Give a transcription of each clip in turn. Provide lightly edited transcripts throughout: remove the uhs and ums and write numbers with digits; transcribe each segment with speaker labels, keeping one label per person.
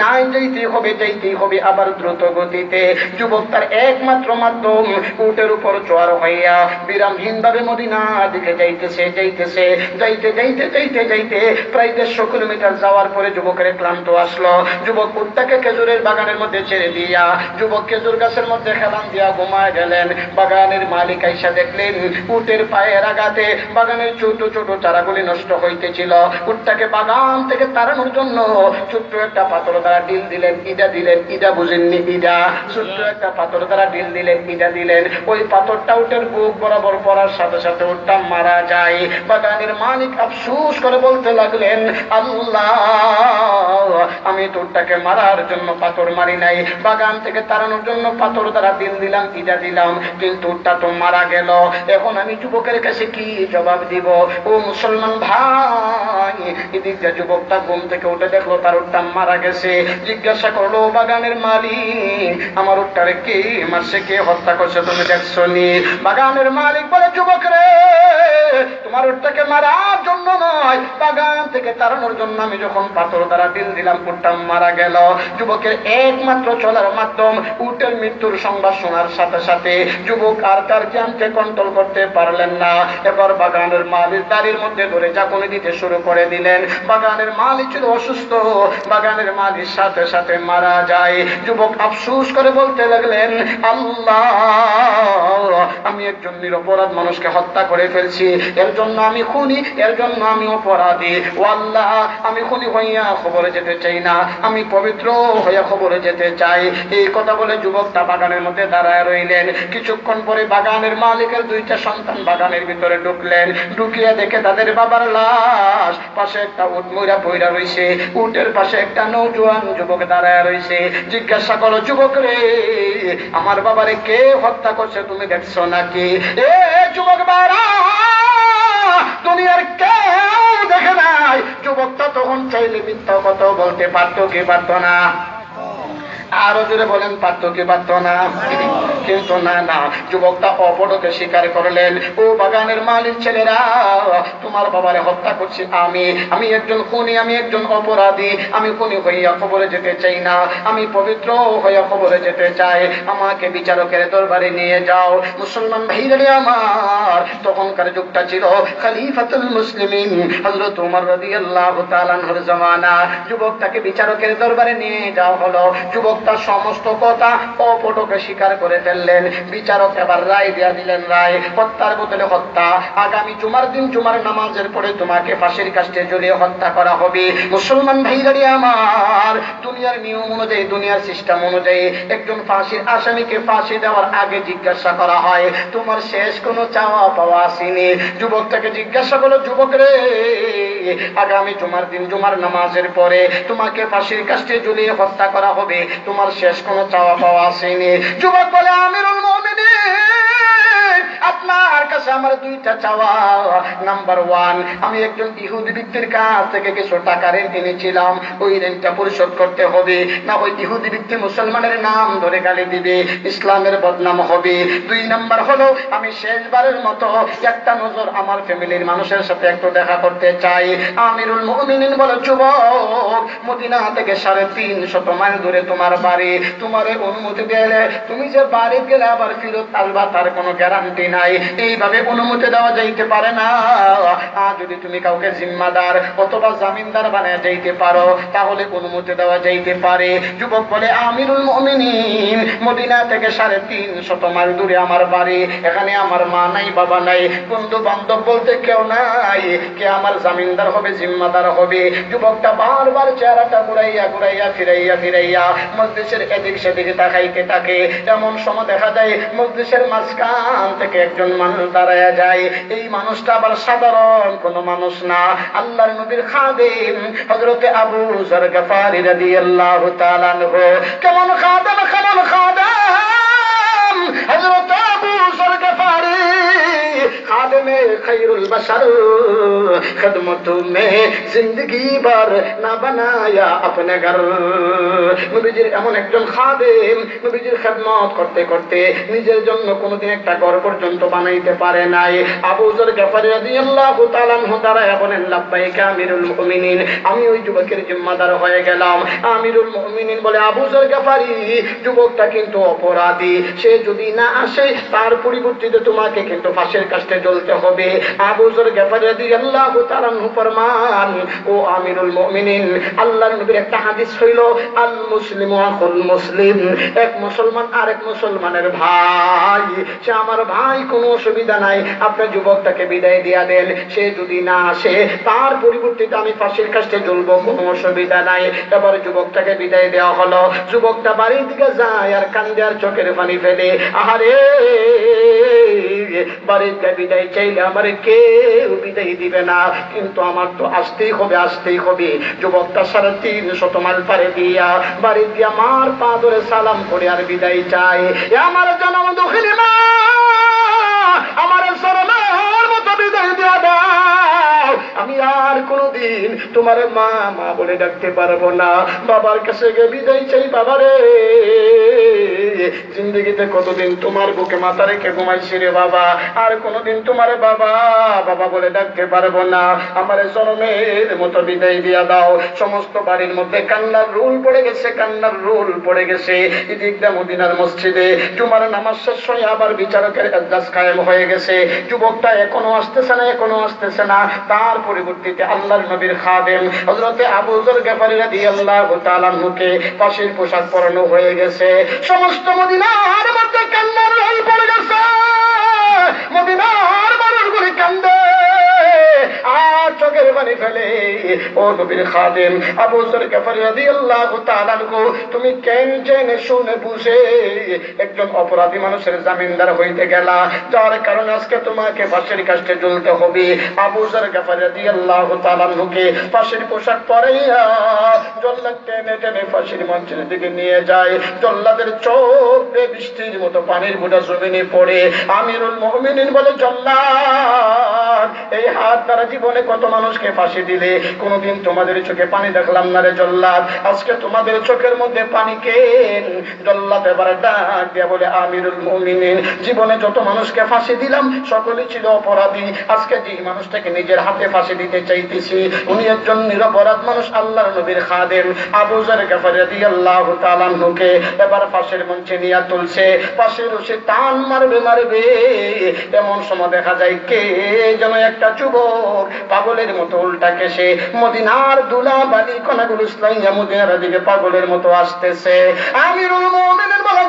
Speaker 1: নাই যাইতেই হবে আবার দ্রুত গতিতে। যুবক তার একমাত্র মাধ্যম উটের উপর চড় হইয়া বিরামহীনভাবে মদিনা দিকে যাইতে প্রায় 150 কিলোমিটার যাওয়ার পরে যুবকের ক্লান্ত আসলো। যুবক উটটাকে খেজুরের বাগানের মধ্যে ছেড়ে দিয়া যুবক খেজুর গাছের মধ্যে খেলাম দিয়া ঘুমায় গেলেন। বাগানের মালিক আইসা দেখলেন উটের পায়ের আঘাতে বাগানের ছোট ছোট চারাগুলি নষ্ট হইতেছিল। উটটাকে বাগান থেকে তাড়ানোর জন্য ছোট্ট একটা পাথর দ্বারা ডিল দিলেন, ইটা বুঝেননি, ইটা ছোট্ট একটা পাথর দ্বারা ডিল দিলেন, ইটা দিলেন। ওই পাথরটা উটের বুক বরাবর পড়ার সাথে সাথে উটটা মারা যায়। বাগানের মালিক আফসোস করে বলতে লাগলেন, আল্লাহ, আমি তো উটটাকে মারার জন্য পাথর মারি নাই, বাগান থেকে তাড়ানোর জন্য পাথর দ্বারা ডিল দিলাম, ইটা দিলাম, কিন্তু উটটা তো মারা গেল। এখন আমি যুবকের কাছে কি জবাব দিব? ও মুসলমান ভাই, এদিক দিয়ে যুবকটা ঘুম থেকে উঠে দেখলো তার উটটা মারা গেছে। জিজ্ঞাসা করলো বাগানের মালিক, আমার উটটারে কে মারছে, কে হত্যা করছে, তুমি দেখছো নি? বাগানের মালিক বলে, যুবক রে, তোমার উটটাকে মারার জন্য নয়, বাগান থেকে তাড়ানোর জন্য আমি যখন পাথর দ্বারা ডিল দিলাম উটটা মারা গেল। যুবকের একমাত্র চলার মাধ্যম উটের মৃত্যুর সংবাদ শোনার সাথে সাথে যুবক আর তার জ্ঞানকে কন্ট্রোল করতে পারলেন না। এবার বাগানের মালিক দাড়ির মধ্যে ধরে ঝাঁকুনি দিতে শুরু করে দিলেন। বাগানের মালিক ছিল অসুস্থ, বাগানের মালিক সাথে সাথে মারা যায়। যুবক আফসোস করে বলতে লাগলেন, আল্লাহ, আমি একজন নিরপরাধ মানুষকে হত্যা করে ফেলছি, এর জন্য আমি খুনি, এর জন্য আমি অপরাধী। ও আল্লাহ, আমি খুনি হইয়া খবরে যেতে চাই না, আমি পবিত্র হইয়া খবরে যেতে চাই। এই কথা বলে যুবকটা বাগানের মধ্যে দাঁড়ায় রইলেন। কিছুক্ষণ পরে বাগানের মালিকের 2টা সন্তান বাগানের ভিতরে ঢুকলেন। ঢুকিয়ে দেখে তাদের বাবার লাশ, পাশে একটা উট মইরা পইরা রইছে, উটের পাশে একটা নওজোয়ান যুবক দাঁড়ায় রইছে। জিজ্ঞাসা করো, যুবক রে, আমার বাবারে কে হত্যা করছে, তুমি দেখছো নাকি? এ যুবক বাড়া, দুনিয়ার কেউ দেখে নাই। যুবকটা তখন চাইলে মিথ্যা কথা বলতে পারতো কি পারতো না? আরো জোরে বলেন, পারতো কি পারতো না? কিন্তু না, যুবকটা অপরকে স্বীকার করলেন, ও বাগানের মালিক ছেলেরা, তোমার বাবারে হত্যা করছি আমি একজন খুনি, আমি একজন অপরাধী, আমি খুনি হইয়া খবরে যেতে চাই না, আমি পবিত্র হইয়া খবরে যেতে চাই, আমাকে বিচারকের দরবারে নিয়ে যাও। মুসলমান ভাইরা আমার, তখনকার যুগটা ছিল খলিফাতুল মুসলিমিন হযরত ওমর রাদিয়াল্লাহু তাআলা আনহুর জামানা। যুবকটাকে বিচারকের দরবারে নিয়ে যাওয়া হলো। যুবকটা সমস্ত কথা অপটকে স্বীকার করে ফেললেন। বিচারক এবার রায় দিয়া দিলেন, রায় হত্যার বদলে হত্যা। আগামী জুমার দিন জুমার নামাজের পরে তোমাকে ফাঁসির কাস্টে ঝুলিয়ে হত্যা করা হবে। মুসলমান ভাইরা আমার, দুনিয়ার নিয়ম অনুযায়ী, দুনিয়ার সিস্টেম অনুযায়ী একজন ফাঁসির আসামিকে ফাঁসি দেওয়ার আগে জিজ্ঞাসা করা হয়, তোমার শেষ কোনো চাওয়া পাওয়া আসেনি? যুবকটাকে জিজ্ঞাসা করলো, যুবক রে, আগামী জুমার দিন জুমার নামাজের পরে তোমাকে ফাঁসির কাস্টে ঝুলিয়ে হত্যা করা হবে, তোমার শেষ কোনো চাওয়া পাওয়া আসেনি? যুবক বলে, আমিরুল মুমিনিন, আপনার কাছে আমার 2টা চাওয়া। নাম্বার 1, আমি একজন ইহুদি ব্যক্তির কাছ থেকে কিছু টাকা ঋণ কিনেছিলাম, ওই ঋণটা পরিশোধ করতে হবে, না ওই ইহুদি ব্যক্তি মুসলমানের নাম ধরে গালি দিবে, ইসলামের বদনাম হবে। 2 নাম্বার হলো, আমি শেষবারের মতো একটা নজর আমার ফ্যামিলির মানুষের সাথে একটু দেখা করতে চাই। আমিরুল মুমিনিন বলে, যুবক, মদিনা থেকে 350 মাইল দূরে তোমার বাড়ি, তোমারে অনুমতি দিলে তুমি যে বাড়ি গেলে আবার ফিরত আসবা তার কোনো গ্যারান্টি নাই, এইভাবে অনুমতি দেওয়া যাইতে পারে না। আর যদি তুমি কাউকে জিম্মাদার অথবা জামিনদার বানায় যাইতে পারো তাহলে অনুমতি দেওয়া যাইতে পারে। যুবক বলে, আমিরুল মুমিনিন, মদিনা থেকে 350 মাইল দূরে আমার বাড়ি, এখানে আমার মা নাই, বাবা নাই, বন্ধু বান্ধব বলতে কেউ নাই, কে আমার জামিনদার হবে, জিম্মাদার হবে? যুবকটা বারবার চেহারাটা ঘুরাইয়া ঘুরাইয়া ফিরাইয়া মজলিসের এদিক সেদিকে তাকাইতে থাকে। এমন সময় দেখা যায় মজলিসের মাঝখান থেকে একজন মানুষ দাঁড়ায়া যায়। এই মানুষটা আবার সাধারণ কোনো মানুষ না, আল্লাহর নবীর খাদেম হযরত আবু যর গফারি রাদিয়াল্লাহু তাআলা আনহু। কেমন খাদেম হযরত আবু যর গফারি, খাদেমে खैरुल बशर खिदमत में जिंदगी भर ना बनाया अपने घर। নবীজির এমন একজন খাদেম, নবীজির খেদমত করতে করতে নিজের জন্য কোনোদিন একটা ঘর পর্যন্ত বানাইতে পারে নাই। আবু যর গফারি রাদিয়াল্লাহু তাআলা আনহু দাঁড়ায়া বলেন, লাব্বাইকা আমিরুল মুমিনিন, আমি ওই যুবকের জিম্মাদার হয়ে গেলাম। আমিরুল মুমিনিন বলে, আবু যর গফারি, যুবকটা কিন্তু অপরাধী, সে যদি না আসে তার পরিবর্তিতে তোমাকে কিন্তু ফাঁসির কাস্টে জ্বলতে হবে। আবু যর গফারি রাদিয়াল্লাহু তাআলা আনহু ফরমান, ও আমিরুল মুমিনিন, আল্লাহর নবীর একটা হাদিস হইল, আল মুসলিমু আখুল মুসলিম, এক মুসলমান আরেক মুসলমানের ভাই, সে আমার ভাই, কোনো অসুবিধা নাই, আপনার যুবকটাকে বিদায় দিয়া দেন, সে যদি না আসে তার পরিবর্তিতে আমি ফাঁসির কাস্টে জ্বলবো, কোনো অসুবিধা নাই। এবার যুবকটাকে বিদায় দেওয়া হলো। যুবকটা বাড়ির দিকে যায় আর কান্দে আর চোখের পানি ফেলে, আহারে বাড়িতে বিদায় চাইলে আমার কেউ বিদায় দিবে না, কিন্তু আমার তো আসতেই হবে, আসতেই হবে। যুবকটা 350 মাইল পারে দিয়া বাড়ি দিয়া মার পা ধরে সালাম করে আর বিদায় চাই, আমার জনম দুঃখিনী মা, আমার শরণের মতো বিদায় দিয়া দাও, আমি আর কোনদিন তোমার মা মা বলে ডাকতে পারবো না। বাবার কাছে গিয়ে বিদায় চাই, বাবারে জিন্দগিতে কতদিন তোমার বুকে মাথা রেখে ঘুমাইছি রে বাবা, আর কোনদিন তোমার বাবা বাবা বলে ডাকতে পারবো না, আমার জনমের মতো বিদায় দিয়া দাও। সমস্ত বাড়ির মধ্যে কান্নার রোল পড়ে গেছে, কান্নার রোল পড়ে গেছে। ইদিকদা মদিনার মসজিদে জুমার নামাজ শেষ হয়ে আবার বিচারকের এজলাস কায়েম হয়ে গেছে। যুবকটা এখনো আসতেছে না, এখনো আসতেছে না। তার পরিবর্তিতে আল্লাহর নবীর খাদেম হযরতে আবু যর গফারি রাদিয়াল্লাহু তাআলা আনহুকে ফাঁসির পোশাক পরানো হয়ে গেছে। সমস্ত মদিনার মধ্যে কান্নার রোল পড়ে গেছে, মদিনার মানুষগুলি কান্দে আর চোখের পানি ফেলে। ও নবীর খাদেম আবু যর গফারি রাদিয়াল্লাহু তাআলা আনহু, তুমি কেন জেনে শুনে বুঝে একজন অপরাধী মানুষের জামিনদার হইতে গেলা, যার কারণে আজকে তোমাকে ফাঁসির কাস্টে ঝুলতে হবে। আবু যর গফারি রাদিয়াল্লাহু তাআলা আনহুকে ফাঁসির পোশাক পরাইয়া জল্লাদ টেনে টেনে ফাঁসির মঞ্চের দিকে নিয়ে যায়। জল্লাদের চোখ বেয়ে বৃষ্টির মতো পানির বুঁদা জমিনে পড়ে। আমিরুল মুমিনিন বলে, জল্লাদ, এই হাত দ্বারা জীবনে কত মানুষকে ফাঁসি দিলে, কোনদিন তোমাদের চোখে পানি দেখলাম না রে জল্লাদ, আজকে তোমাদের চোখের মধ্যে পানি কেন? জল্লাদ এবার ডাক দিয়া বলে, আমিরুল মুমিনিন, জীবনে যত মানুষকে ফাঁসি দিলাম সকলেই ছিল অপরাধী, আজকে যে মানুষটাকে নিজের হাতে ফাঁসি দিতে চাইতেছি উনি একজন নিরপরাধ মানুষ, আল্লাহর নবীর খাদেম আবু যর গফারি রাদিয়াল্লাহু তাআলা আনহুকে এবার ফাঁসির মঞ্চে নিয়ে তুলছে। ফাঁসির রশি টান মারবে মারবে, এমন সময় দেখা যায় কে যেন একটা যুবক পাগলের মতো উল্টা কেসে মদিনার দুলা বালি কণাগুলো ইসলামিয়া মদিনার দিকে পাগলের মতো আসতেছে। আমিরুল মুমিনিন বলে,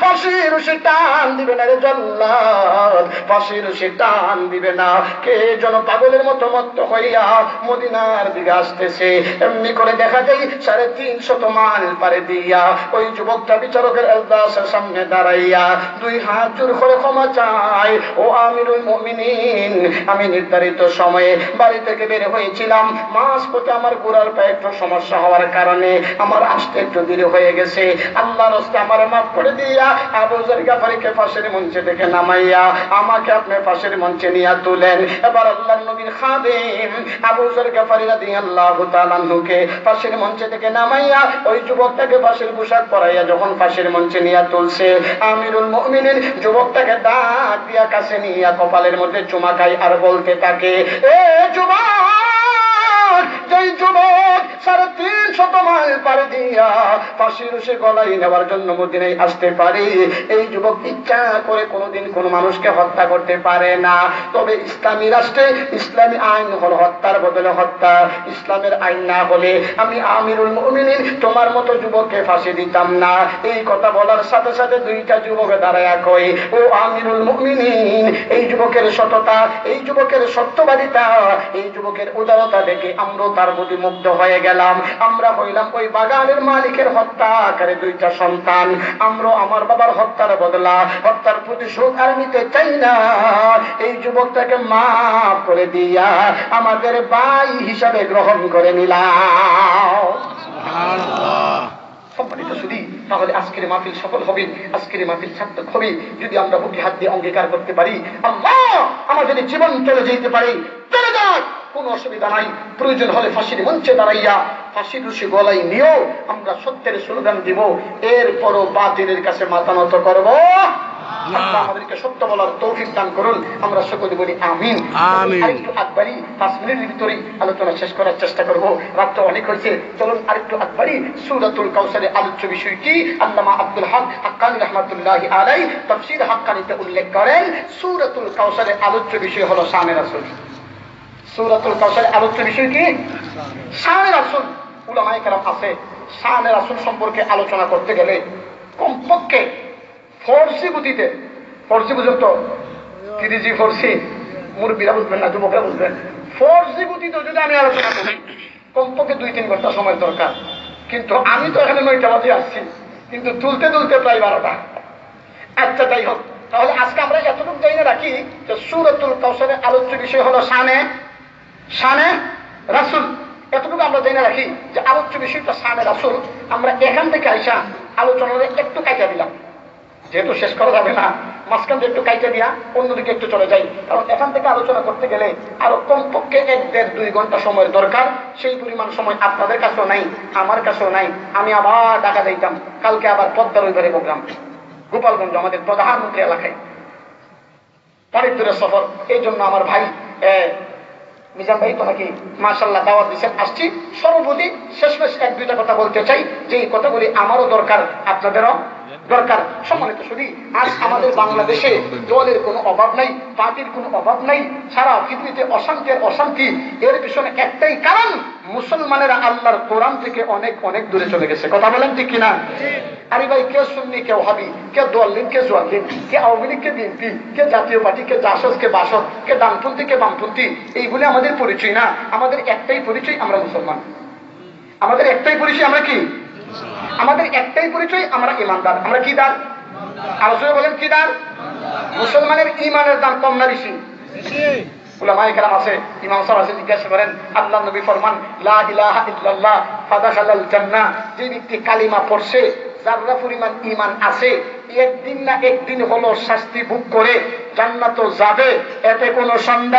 Speaker 1: ফাঁসির রশি টান দিবে না রে জল্লাদ, ফাঁসির রশি টান দিবে না। কে যেন পাগলের মতো মত্ত হইয়া মদিনার দিকে আসতেছে। এমনি করে দেখা যায় 350 মাইল পারে দিয়া ওই যুবকটা বিচারকের এজলাসের সামনে দাঁড়াইয়া 2 হাত জোর করে ক্ষমা চায়, ও আমিরুল মুমিনিন, আমি নির্ধারিত সময়ে বাড়ি থেকে বের হয়েছিলাম, মাঝপথে আমার ঘোড়ার পায়ে একটু সমস্যা হওয়ার কারণে আমার আসতে একটু দেরি হয়ে গেছে, আল্লাহর রাস্তে আমার মাফ করে দিয়া আবু যর গফারিকে ফাঁসির মঞ্চে থেকে নামাইয়া আমাকে আপনি ফাঁসির মঞ্চে নিয়ে তুলেন। এবার আল্লাহর নবীর খাদেম আবু যর গফারি রাদিয়াল্লাহু তাআলা আনহুকে ফাঁসির মঞ্চে থেকে নামাইয়া ওই যুবকটাকে ফাঁসির পোশাক পরাইয়া যখন ফাঁসির মঞ্চে নিয়ে তুলছে, আমিরুল মুমিনিন যুবকটাকে ডাক দিয়া কাছে নিয়ে কপালের মধ্যে চুমা খায় আর বলতে থাকে, এ যুবক, যেই যুবক 350 মাইল পাড়ি দিয়া ফাঁসির রশি গলায় নেওয়ার জন্য মদিনায় আসতে পারে, এই যুবক ইচ্ছা করে কোনোদিন কোনো মানুষকে হত্যা করতে পারে না। তবে ইসলামী রাষ্ট্রে ইসলামী আইন হল হত্যার বদলে হত্যা, ইসলামের আইন না হলে আমি আমিরুল মুমিনিন তোমার মতো যুবককে ফাঁসি দিতাম না। এই কথা বলার সাথে সাথে 2টা যুবক দাঁড়ায় কই, ও আমিরুল মুমিনিন, এই যুবকের সততা, এই যুবকের সত্যবাদিতা, এই যুবকের উদারতা দেখে আমরা তার প্রতি মুগ্ধ হয়ে গেলাম। আমরা হইলাম ওই বাগানের মালিকের হত্যাকারী 2টা সন্তান, আমরা আমার বাবার হত্যার বদলা হত্যার প্রতিশোধ আর নিতে চাই না। এই যুবকটাকে মাফ করে দিয়া আমাদের ভাই হিসাবে গ্রহণ করে নিলাম। সম্মানিত শুধু তাহলে আজকের মাহফিল সফল হবে, আজকের মাহফিল সার্থক হবে যদি আমরা বুকে হাত দিয়ে অঙ্গীকার করতে পারি, আল্লাহ আমার যদি জীবন চলে যেতে পারে চলে যাক, কোনো অসুবিধা নাই। প্রয়োজন হলে ফাঁসির মঞ্চে দাঁড়াইয়া ফাঁসির রশি গলায় নিয়েও আমরা সত্যের স্লোগান দিব, এরপরও বাতিলের কাছে মাথা নত করব। আল্লাহ আমাদেরকে সত্য বলার তৌফিক দান করুন, আমরা সকলে বলি আমিন। আরেকটু আকবারি 5 মিনিটের ভিতরেই আলোচনা শেষ করার চেষ্টা করব, রাত অনেক হয়েছে। চলুন আরেকটু আকবারি সূরাতুল কাউসারের আলোচ্য বিষয় কি আল্লামা আব্দুল হক হাক্কানী রাহমাতুল্লাহি আলাইহি তাফসীর হাক্কানীতে উল্লেখ করেন, সূরাতুল কাউসারের আলোচ্য বিষয় হলো শানে রাসূল। সূরাতুল কাউসারের আলোচ্য বিষয় কি? শানে রাসূল। উলামায়ে কেরাম আছে শানে রাসূল সম্পর্কে আলোচনা করতে গেলে কমপক্ষে ফরসি গতিতে, ফরসি বুঝুন তো, কিরিজি ফরসি মুরব্বীরা বুঝবেন না, যুবকরা বুঝবেন, ফরসি গতিতে যদি আমি আলোচনা করি কমপক্ষে 2-3 ঘন্টা সময় দরকার। কিন্তু আমি তো এখানে 9টা বাজে আসছি, কিন্তু তুলতে তুলতে প্রায় 12টা। আচ্ছা যাই হোক, তাহলে আজকে আমরা এতটুকু জেনে রাখি যে সূরাতুল কাউসারের আলোচ্য বিষয় হলো শানে রাসূল। এতটুকু আমরা জেনে রাখি যে আলোচ্য বিষয়টা শানে রাসূল। আমরা এখান থেকে আইসা আলোচনাটা একটু কাটা দিলাম, যেহেতু শেষ করা যাবে না, মাঝখান থেকে একটু কাইটা দিয়া অন্যদিকে একটু চলে যাই, কারণ এখান থেকে আলোচনা করতে গেলে আরো কমপক্ষে 1-1.5-2 ঘন্টা সময়ের দরকার। সেই পরিমাণ সময় আপনাদের কাছেও নাই, আমার কাছেও নাই। আমি আবার ঢাকা যাইতাম, কালকে আবার পদ্মার ওইবারে প্রোগ্রাম, গোপালগঞ্জ আমাদের প্রধানমন্ত্রী এলাকায়, অনেক দূরের সফর। এই জন্য আমার ভাই মিজান ভাই তোমাকে মাশাআল্লাহ দাওয়াত দিচ্ছেন, আসছি। সর্বপ্রতি শেষমেশ 1-2টা কথা বলতে চাই, যে এই কথাগুলি আমারও দরকার, আপনাদেরও দরকার। সম্মানিত শুধু আজ আমাদের বাংলাদেশে দলের কোনো অভাব নাই, পার্টির কোনো অভাব নাই, সারা পৃথিবীতে অশান্তি আর অশান্তি। এর পিছনে একটাই কারণ, মুসলমানেরা আল্লাহর কোরআন থেকে অনেক অনেক দূরে চলে গেছে। কথা বলেন ঠিক কিনা? আরে ভাই, কে সুন্নি, কে ওয়াহাবি, কে দোয়াল্লিন, কে জোয়াল্লিন, কে আওয়ামী লীগ, কে বিএনপি, কে জাতীয় পার্টি, কে জাসদ, কে বাসদ, কে ডানপন্থী, কে বামপন্থী, এইগুলি আমাদের পরিচয় না। আমাদের একটাই পরিচয়, আমরা মুসলমান। আমাদের একটাই পরিচয়, আমরা কি? আমাদের একটাই পরিচয়, আমরা ইমানদার। আমরা কি দান? আলোচনা বলেন কি দান? মুসলমানের ইমানের দাম কম না বেশি? উলামায়ে কেরাম আছে, ইমাম সাহেব আছে, জিজ্ঞাসা করেন, আল্লাহ নবী ফরমান লা ইলাহা ইল্লাল্লাহ ফাদাখালাল জান্নাহ, যে ব্যক্তি কালিমা পড়ছে, যারা পরিমাণ ঈমান আছে, একদিন না একদিন হলো শাস্তি ভোগ করে জান্নাতে যাবে, এতে কোনো সন্দেহ